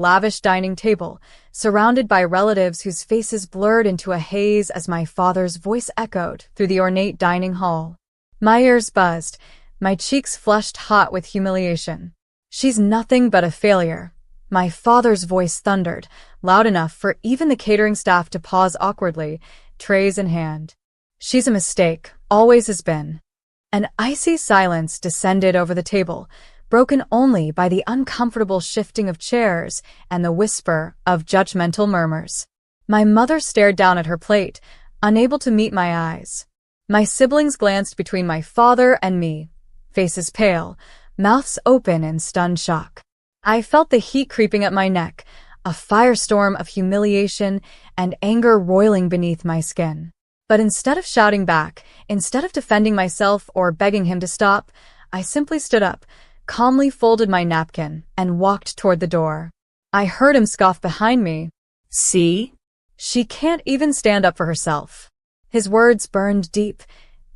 lavish dining table, surrounded by relatives whose faces blurred into a haze as my father's voice echoed through the ornate dining hall. My ears buzzed, my cheeks flushed hot with humiliation. "She's nothing but a failure." My father's voice thundered, loud enough for even the catering staff to pause awkwardly, trays in hand. "She's a mistake, always has been." An icy silence descended over the table, broken only by the uncomfortable shifting of chairs and the whisper of judgmental murmurs. My mother stared down at her plate, unable to meet my eyes. My siblings glanced between my father and me, faces pale, mouths open in stunned shock. I felt the heat creeping up my neck, a firestorm of humiliation and anger roiling beneath my skin. But instead of shouting back, instead of defending myself or begging him to stop, I simply stood up, calmly folded my napkin, and walked toward the door. I heard him scoff behind me. "See? She can't even stand up for herself." His words burned deep,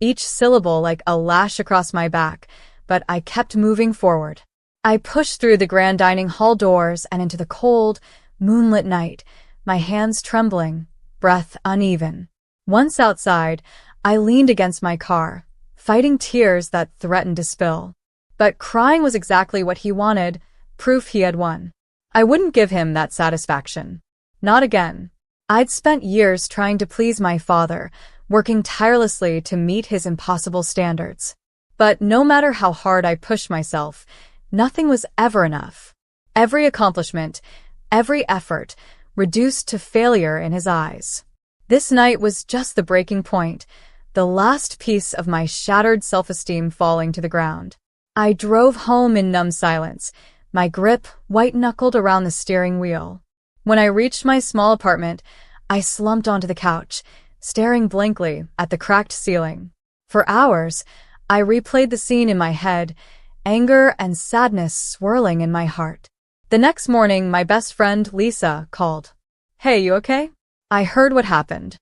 each syllable like a lash across my back, but I kept moving forward. I pushed through the grand dining hall doors and into the cold, moonlit night, my hands trembling, breath uneven. Once outside, I leaned against my car, fighting tears that threatened to spill. But crying was exactly what he wanted, proof he had won. I wouldn't give him that satisfaction. Not again. I'd spent years trying to please my father, working tirelessly to meet his impossible standards. But no matter how hard I pushed myself, nothing was ever enough. Every accomplishment, every effort, reduced to failure in his eyes. This night was just the breaking point, the last piece of my shattered self-esteem falling to the ground. I drove home in numb silence, my grip white-knuckled around the steering wheel. When I reached my small apartment, I slumped onto the couch, staring blankly at the cracked ceiling. For hours, I replayed the scene in my head, anger and sadness swirling in my heart. The next morning, my best friend, Lisa, called. "Hey, you okay?" I heard what happened.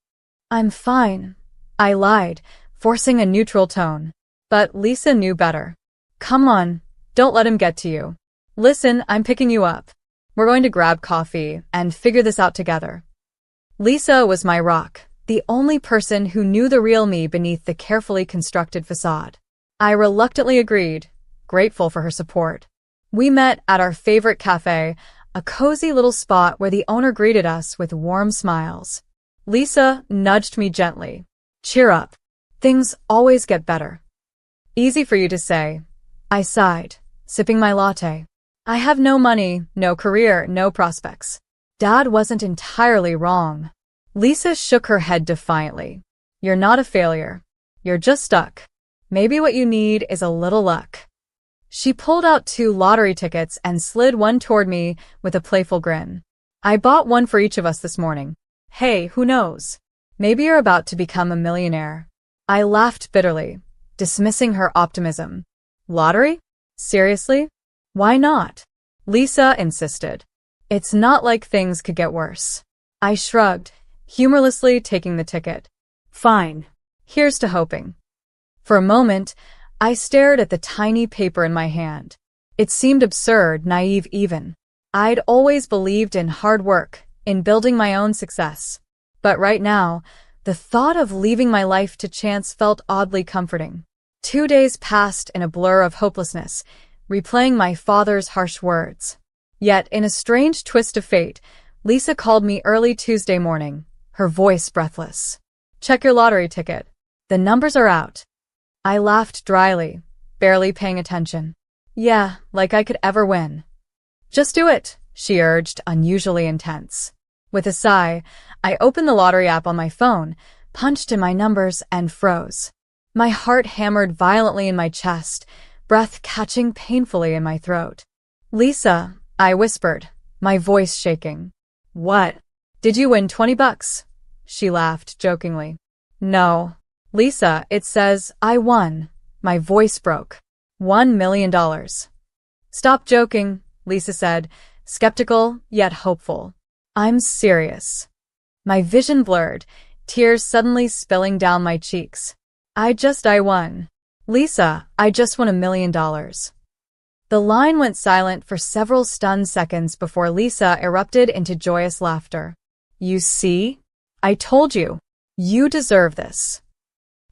"I'm fine," I lied, forcing a neutral tone. But Lisa knew better. "Come on, don't let him get to you. Listen, I'm picking you up. We're going to grab coffee and figure this out together." Lisa was my rock, the only person who knew the real me beneath the carefully constructed facade. I reluctantly agreed, grateful for her support. We met at our favorite cafe, a cozy little spot where the owner greeted us with warm smiles. Lisa nudged me gently. "Cheer up. Things always get better." "Easy for you to say." I sighed, sipping my latte. I have no money, no career, no prospects. Dad wasn't entirely wrong. Lisa shook her head defiantly. "You're not a failure. You're just stuck. Maybe what you need is a little luck." She pulled out 2 lottery tickets and slid one toward me with a playful grin. "I bought one for each of us this morning. Hey, who knows? Maybe you're about to become a millionaire." I laughed bitterly, dismissing her optimism. "Lottery? Seriously? Why not?" Lisa insisted. "It's not like things could get worse." I shrugged, humorlessly taking the ticket. "Fine. Here's to hoping." For a moment, I stared at the tiny paper in my hand. It seemed absurd, naive even. I'd always believed in hard work, in building my own success. But right now, the thought of leaving my life to chance felt oddly comforting. 2 days passed in a blur of hopelessness, replaying my father's harsh words. Yet, in a strange twist of fate, Lisa called me early Tuesday morning, her voice breathless. "Check your lottery ticket. The numbers are out." I laughed dryly, barely paying attention. "Yeah, like I could ever win." "Just do it," she urged, unusually intense. With a sigh, I opened the lottery app on my phone, punched in my numbers, and froze. My heart hammered violently in my chest, breath catching painfully in my throat. "Lisa," I whispered, my voice shaking. "What? Did you win $20? She laughed jokingly. "No. Lisa, it says I won." My voice broke. $1 million. "Stop joking," Lisa said, skeptical yet hopeful. "I'm serious." My vision blurred, tears suddenly spilling down my cheeks. I won. "Lisa, I just won $1 million." The line went silent for several stunned seconds before Lisa erupted into joyous laughter. You see? I told you. You deserve this.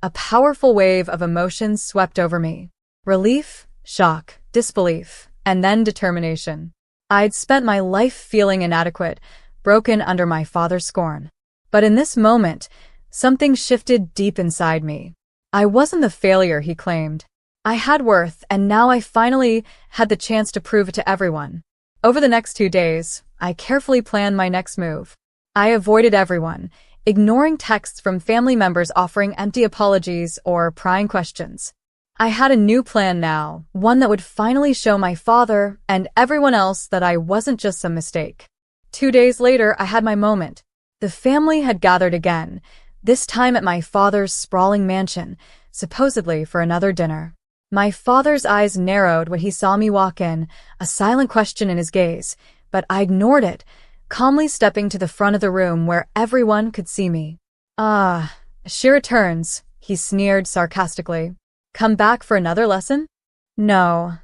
A powerful wave of emotions swept over me. Relief, shock, disbelief, and then determination. I'd spent my life feeling inadequate, broken under my father's scorn. But in this moment, something shifted deep inside me. I wasn't the failure he claimed. I had worth, and now I finally had the chance to prove it to everyone. Over the next 2 days, I carefully planned my next move. I avoided everyone, ignoring texts from family members offering empty apologies or prying questions. I had a new plan now, one that would finally show my father and everyone else that I wasn't just some mistake. 2 days later, I had my moment. The family had gathered again, this time at my father's sprawling mansion, supposedly for another dinner. My father's eyes narrowed when he saw me walk in, a silent question in his gaze, but I ignored it, calmly stepping to the front of the room where everyone could see me. "Ah, she returns," he sneered sarcastically. "Come back for another lesson?" "No,"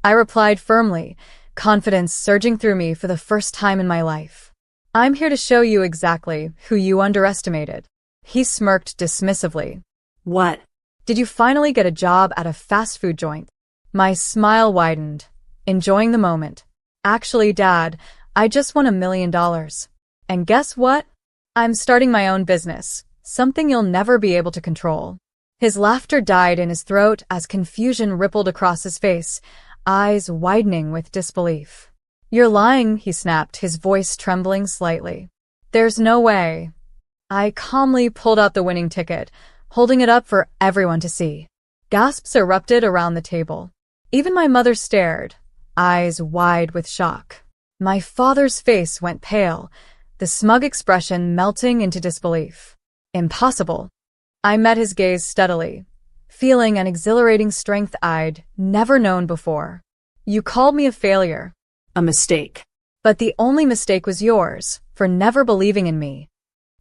I replied firmly, confidence surging through me for the first time in my life. "I'm here to show you exactly who you underestimated." He smirked dismissively. What? "Did you finally get a job at a fast food joint?" My smile widened, enjoying the moment. "Actually, Dad, I just won $1 million. And guess what? I'm starting my own business, something you'll never be able to control." His laughter died in his throat as confusion rippled across his face, eyes widening with disbelief. "You're lying," he snapped, his voice trembling slightly. "There's no way." I calmly pulled out the winning ticket, holding it up for everyone to see. Gasps erupted around the table. Even my mother stared, eyes wide with shock. My father's face went pale, the smug expression melting into disbelief. "Impossible." I met his gaze steadily, feeling an exhilarating strength I'd never known before. "You called me a failure." A mistake. "But the only mistake was yours, for never believing in me."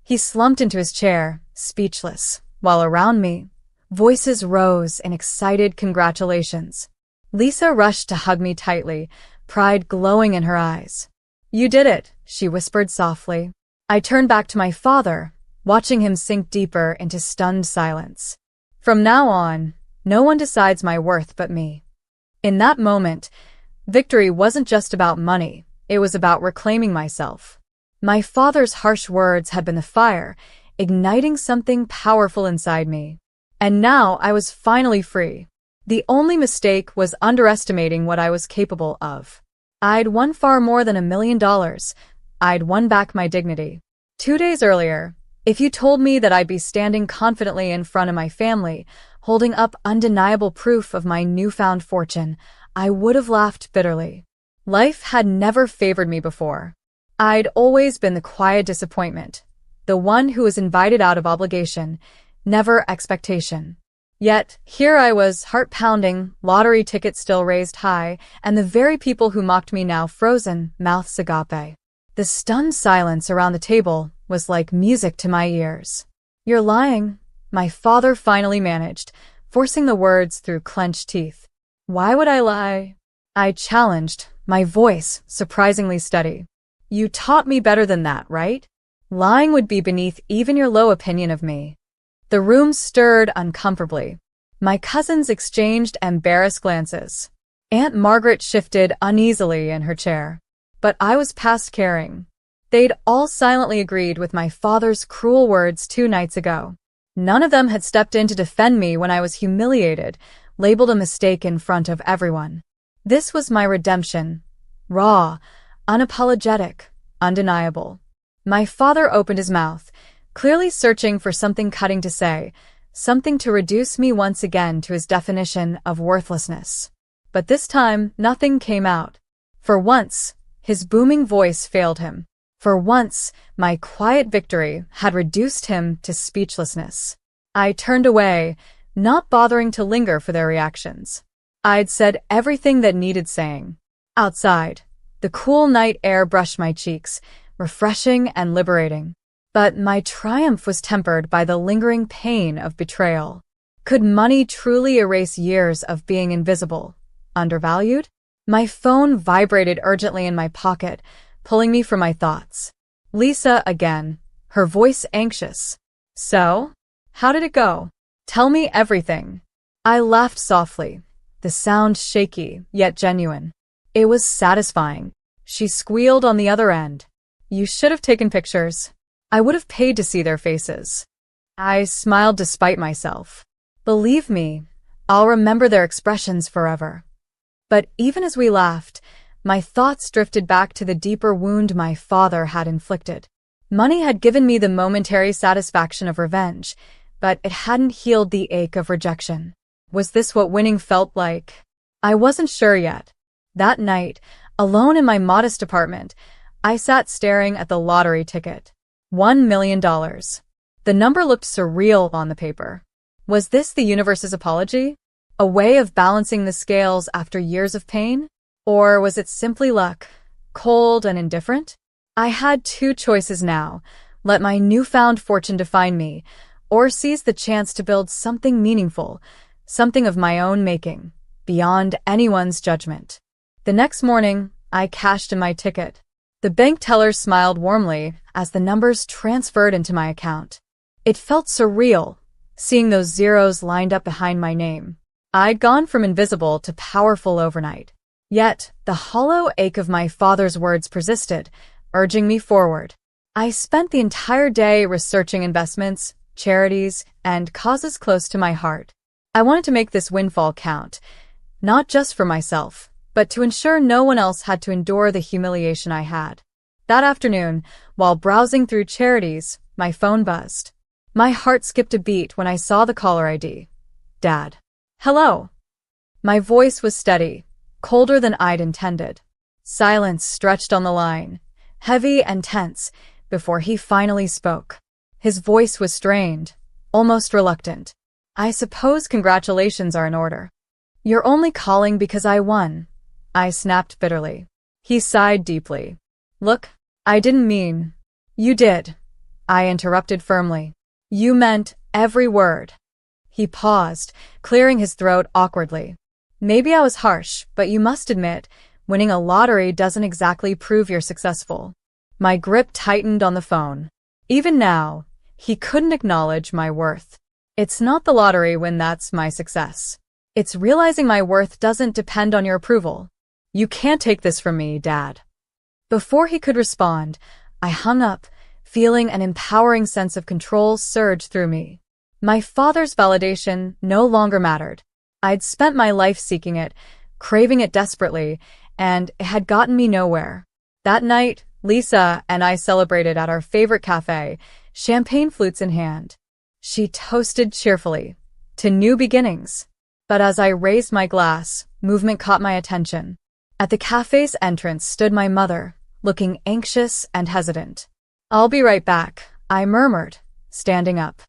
He slumped into his chair, speechless, while around me, voices rose in excited congratulations. Lisa rushed to hug me tightly, pride glowing in her eyes. "You did it," she whispered softly. I turned back to my father, watching him sink deeper into stunned silence. From now on, no one decides my worth but me. In that moment, victory wasn't just about money, it was about reclaiming myself. My father's harsh words had been the fire, igniting something powerful inside me. And now I was finally free. The only mistake was underestimating what I was capable of. I'd won far more than $1 million. I'd won back my dignity. 2 days earlier, if you told me that I'd be standing confidently in front of my family, holding up undeniable proof of my newfound fortune, I would have laughed bitterly. Life had never favored me before. I'd always been the quiet disappointment, the one who was invited out of obligation, never expectation. Yet, here I was, heart-pounding, lottery ticket still raised high, and the very people who mocked me now frozen, mouths agape. The stunned silence around the table was like music to my ears. "You're lying," my father finally managed, forcing the words through clenched teeth. "Why would I lie?" I challenged, my voice surprisingly steady. "You taught me better than that, right? Lying would be beneath even your low opinion of me." The room stirred uncomfortably. My cousins exchanged embarrassed glances. Aunt Margaret shifted uneasily in her chair. But I was past caring. They'd all silently agreed with my father's cruel words 2 nights ago. None of them had stepped in to defend me when I was humiliated, labeled a mistake in front of everyone. This was my redemption. Raw, unapologetic, undeniable. My father opened his mouth, clearly searching for something cutting to say, something to reduce me once again to his definition of worthlessness. But this time, nothing came out. For once, his booming voice failed him. For once, my quiet victory had reduced him to speechlessness. I turned away, not bothering to linger for their reactions. I'd said everything that needed saying. Outside, the cool night air brushed my cheeks, refreshing and liberating. But my triumph was tempered by the lingering pain of betrayal. Could money truly erase years of being invisible, undervalued? My phone vibrated urgently in my pocket, pulling me from my thoughts. Lisa again, her voice anxious. So? How did it go? Tell me everything. I laughed softly, the sound shaky, yet genuine. It was satisfying. She squealed on the other end. You should have taken pictures. I would have paid to see their faces. I smiled despite myself. Believe me, I'll remember their expressions forever. But even as we laughed, my thoughts drifted back to the deeper wound my father had inflicted. Money had given me the momentary satisfaction of revenge, but it hadn't healed the ache of rejection. Was this what winning felt like? I wasn't sure yet. That night, alone in my modest apartment, I sat staring at the lottery ticket. $1 million. The number looked surreal on the paper. Was this the universe's apology? A way of balancing the scales after years of pain? Or was it simply luck, cold and indifferent? I had two choices now: let my newfound fortune define me, or seize the chance to build something meaningful, something of my own making, beyond anyone's judgment. The next morning, I cashed in my ticket. The bank teller smiled warmly as the numbers transferred into my account. It felt surreal, seeing those zeros lined up behind my name. I'd gone from invisible to powerful overnight. Yet, the hollow ache of my father's words persisted, urging me forward. I spent the entire day researching investments, charities, and causes close to my heart. I wanted to make this windfall count, not just for myself, but to ensure no one else had to endure the humiliation I had. That afternoon, while browsing through charities, my phone buzzed. My heart skipped a beat when I saw the caller ID. Dad. Hello. My voice was steady, colder than I'd intended. Silence stretched on the line, heavy and tense, before he finally spoke. His voice was strained, almost reluctant. I suppose congratulations are in order. You're only calling because I won, I snapped bitterly. He sighed deeply. Look, I didn't mean. You did, I interrupted firmly. You meant every word. He paused, clearing his throat awkwardly. Maybe I was harsh, but you must admit, winning a lottery doesn't exactly prove you're successful. My grip tightened on the phone. Even now, he couldn't acknowledge my worth. It's not the lottery when that's my success. It's realizing my worth doesn't depend on your approval. You can't take this from me, Dad. Before he could respond, I hung up, feeling an empowering sense of control surge through me. My father's validation no longer mattered. I'd spent my life seeking it, craving it desperately, and it had gotten me nowhere. That night, Lisa and I celebrated at our favorite cafe, champagne flutes in hand. She toasted cheerfully, to new beginnings. But as I raised my glass, movement caught my attention. At the cafe's entrance stood my mother, looking anxious and hesitant. I'll be right back, I murmured, standing up.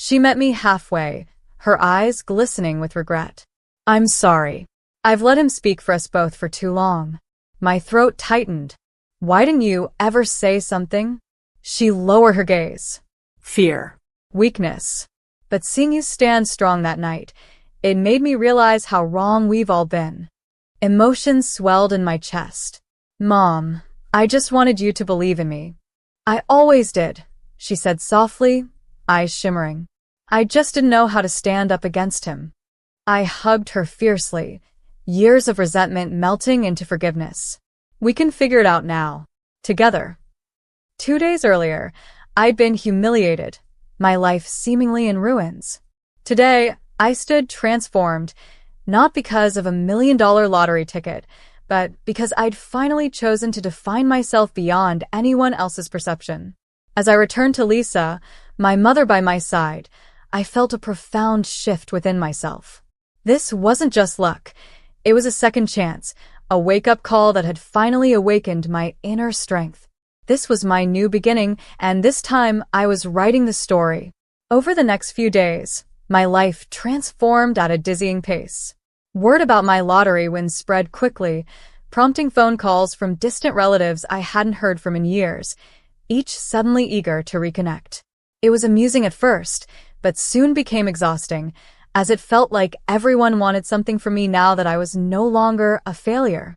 She met me halfway, her eyes glistening with regret. I'm sorry. I've let him speak for us both for too long. My throat tightened. Why didn't you ever say something? She lowered her gaze. Fear. Weakness. But seeing you stand strong that night, it made me realize how wrong we've all been. Emotions swelled in my chest. Mom, I just wanted you to believe in me. I always did, she said softly, eyes shimmering. I just didn't know how to stand up against him. I hugged her fiercely, years of resentment melting into forgiveness. We can figure it out now. Together. 2 days earlier, I'd been humiliated, my life seemingly in ruins. Today, I stood transformed, not because of $1 million lottery ticket, but because I'd finally chosen to define myself beyond anyone else's perception. As I returned to Lisa, my mother by my side, I felt a profound shift within myself. This wasn't just luck. It was a second chance, a wake-up call that had finally awakened my inner strength. This was my new beginning, and this time I was writing the story. Over the next few days, my life transformed at a dizzying pace. Word about my lottery win spread quickly, prompting phone calls from distant relatives I hadn't heard from in years, each suddenly eager to reconnect. It was amusing at first, but soon became exhausting, as it felt like everyone wanted something from me now that I was no longer a failure.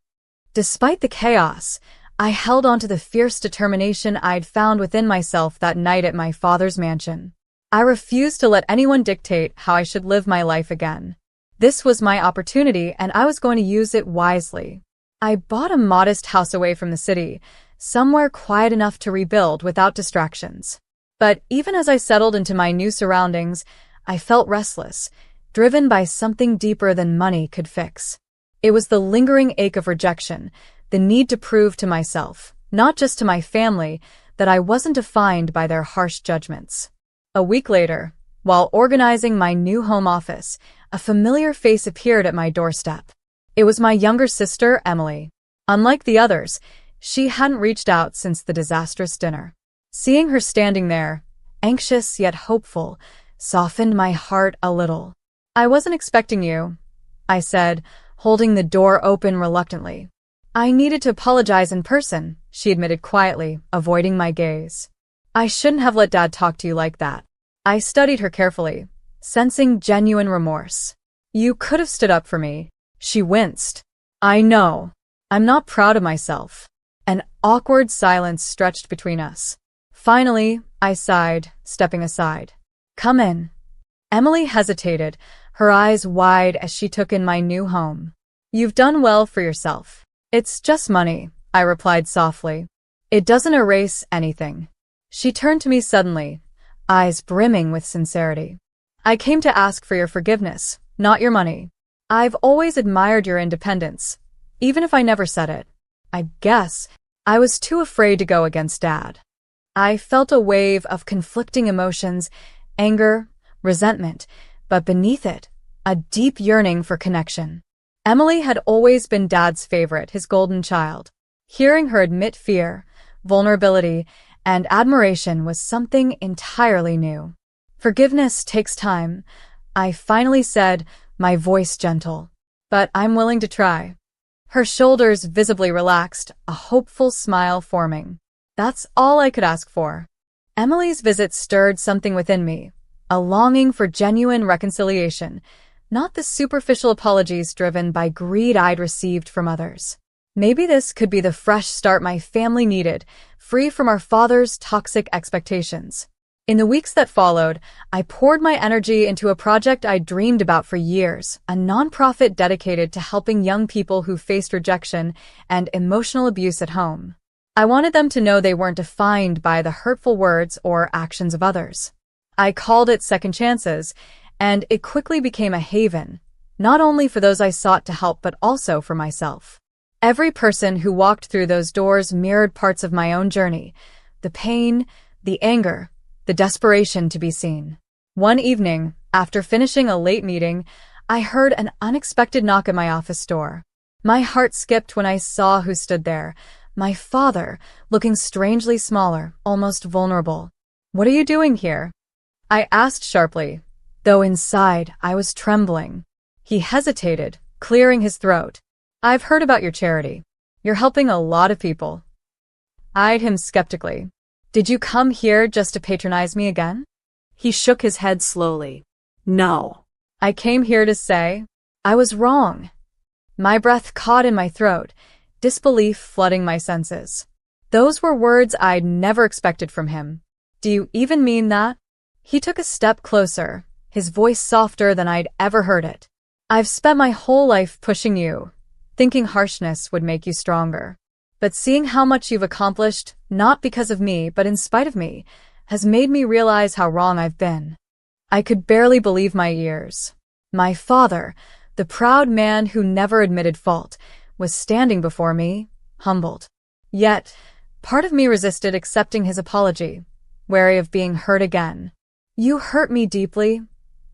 Despite the chaos, I held on to the fierce determination I'd found within myself that night at my father's mansion. I refused to let anyone dictate how I should live my life again. This was my opportunity, and I was going to use it wisely. I bought a modest house away from the city, somewhere quiet enough to rebuild without distractions. But even as I settled into my new surroundings, I felt restless, driven by something deeper than money could fix. It was the lingering ache of rejection, the need to prove to myself, not just to my family, that I wasn't defined by their harsh judgments. A week later, while organizing my new home office, a familiar face appeared at my doorstep. It was my younger sister, Emily. Unlike the others, she hadn't reached out since the disastrous dinner. Seeing her standing there, anxious yet hopeful, softened my heart a little. "I wasn't expecting you," I said, holding the door open reluctantly. "I needed to apologize in person," she admitted quietly, avoiding my gaze. "I shouldn't have let Dad talk to you like that." I studied her carefully, sensing genuine remorse. "You could have stood up for me." She winced. "I know. I'm not proud of myself." An awkward silence stretched between us. Finally, I sighed, stepping aside. "Come in." Emily hesitated, her eyes wide as she took in my new home. "You've done well for yourself." "It's just money," I replied softly. "It doesn't erase anything." She turned to me suddenly, eyes brimming with sincerity. "I came to ask for your forgiveness, not your money. I've always admired your independence, even if I never said it. I guess I was too afraid to go against Dad." I felt a wave of conflicting emotions, anger, resentment, but beneath it, a deep yearning for connection. Emily had always been Dad's favorite, his golden child. Hearing her admit fear, vulnerability, and admiration was something entirely new. "Forgiveness takes time," I finally said, my voice gentle. "But I'm willing to try." Her shoulders visibly relaxed, a hopeful smile forming. That's all I could ask for. Emily's visit stirred something within me, a longing for genuine reconciliation, not the superficial apologies driven by greed I'd received from others. Maybe this could be the fresh start my family needed, free from our father's toxic expectations. In the weeks that followed, I poured my energy into a project I'd dreamed about for years, a nonprofit dedicated to helping young people who faced rejection and emotional abuse at home. I wanted them to know they weren't defined by the hurtful words or actions of others. I called it Second Chances, and it quickly became a haven, not only for those I sought to help but also for myself. Every person who walked through those doors mirrored parts of my own journey, the pain, the anger, the desperation to be seen. One evening, after finishing a late meeting, I heard an unexpected knock at my office door. My heart skipped when I saw who stood there, my father, looking strangely smaller, almost vulnerable. "What are you doing here?" I asked sharply, though inside I was trembling. He hesitated, clearing his throat. "I've heard about your charity. You're helping a lot of people." I eyed him skeptically. "Did you come here just to patronize me again?" He shook his head slowly. "No. I came here to say I was wrong." My breath caught in my throat, disbelief flooding my senses. Those were words I'd never expected from him. "Do you even mean that?" He took a step closer, his voice softer than I'd ever heard it. "I've spent my whole life pushing you, thinking harshness would make you stronger. But seeing how much you've accomplished, not because of me, but in spite of me, has made me realize how wrong I've been." I could barely believe my ears. My father, the proud man who never admitted fault, was standing before me, humbled. Yet, part of me resisted accepting his apology, wary of being hurt again. "You hurt me deeply,"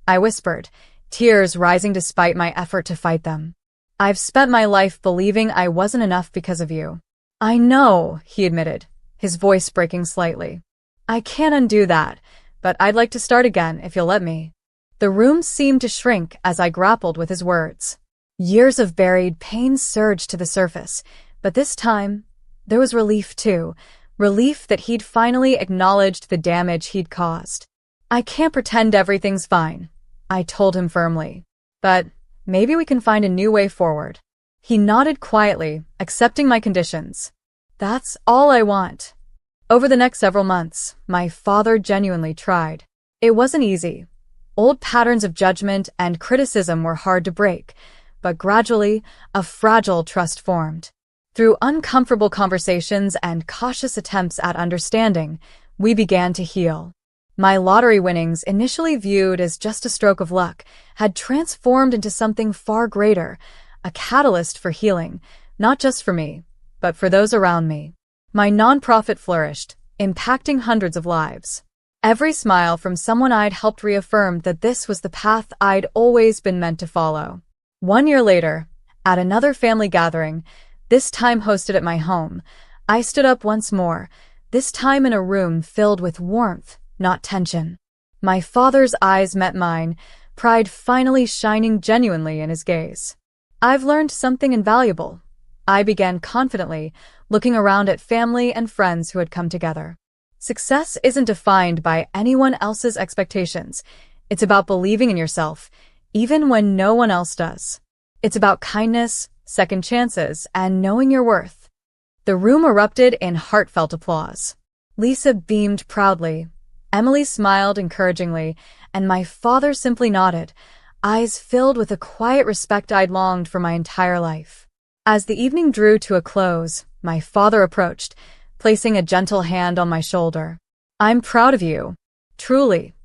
I whispered, tears rising despite my effort to fight them. "I've spent my life believing I wasn't enough because of you." "I know," he admitted, his voice breaking slightly. "I can't undo that, but I'd like to start again if you'll let me." The room seemed to shrink as I grappled with his words. Years of buried pain surged to the surface, but this time, there was relief too, relief that he'd finally acknowledged the damage he'd caused. "I can't pretend everything's fine," I told him firmly. "But maybe we can find a new way forward." He nodded quietly, accepting my conditions. That's all I want. Over the next several months, my father genuinely tried. It wasn't easy. Old patterns of judgment and criticism were hard to break, but gradually, a fragile trust formed. Through uncomfortable conversations and cautious attempts at understanding, we began to heal. My lottery winnings, initially viewed as just a stroke of luck, had transformed into something far greater, a catalyst for healing, not just for me, but for those around me. My nonprofit flourished, impacting hundreds of lives. Every smile from someone I'd helped reaffirmed that this was the path I'd always been meant to follow. 1 year later, at another family gathering, this time hosted at my home, I stood up once more, this time in a room filled with warmth, not tension. My father's eyes met mine, pride finally shining genuinely in his gaze. I've learned something invaluable. I began confidently, looking around at family and friends who had come together. Success isn't defined by anyone else's expectations. It's about believing in yourself, even when no one else does. It's about kindness, second chances, and knowing your worth. The room erupted in heartfelt applause. Lisa beamed proudly. Emily smiled encouragingly, and my father simply nodded, eyes filled with a quiet respect I'd longed for my entire life. As the evening drew to a close, my father approached, placing a gentle hand on my shoulder. I'm proud of you. Truly.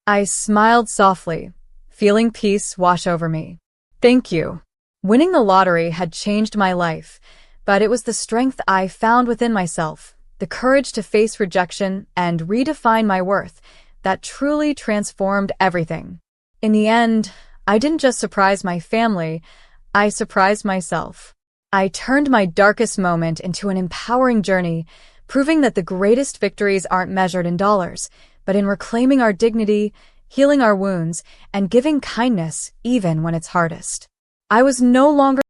I smiled softly, feeling peace wash over me. Thank you. Winning the lottery had changed my life, but it was the strength I found within myself, the courage to face rejection and redefine my worth, that truly transformed everything. In the end, I didn't just surprise my family, I surprised myself. I turned my darkest moment into an empowering journey, proving that the greatest victories aren't measured in dollars, but in reclaiming our dignity, healing our wounds, and giving kindness even when it's hardest. I was no longer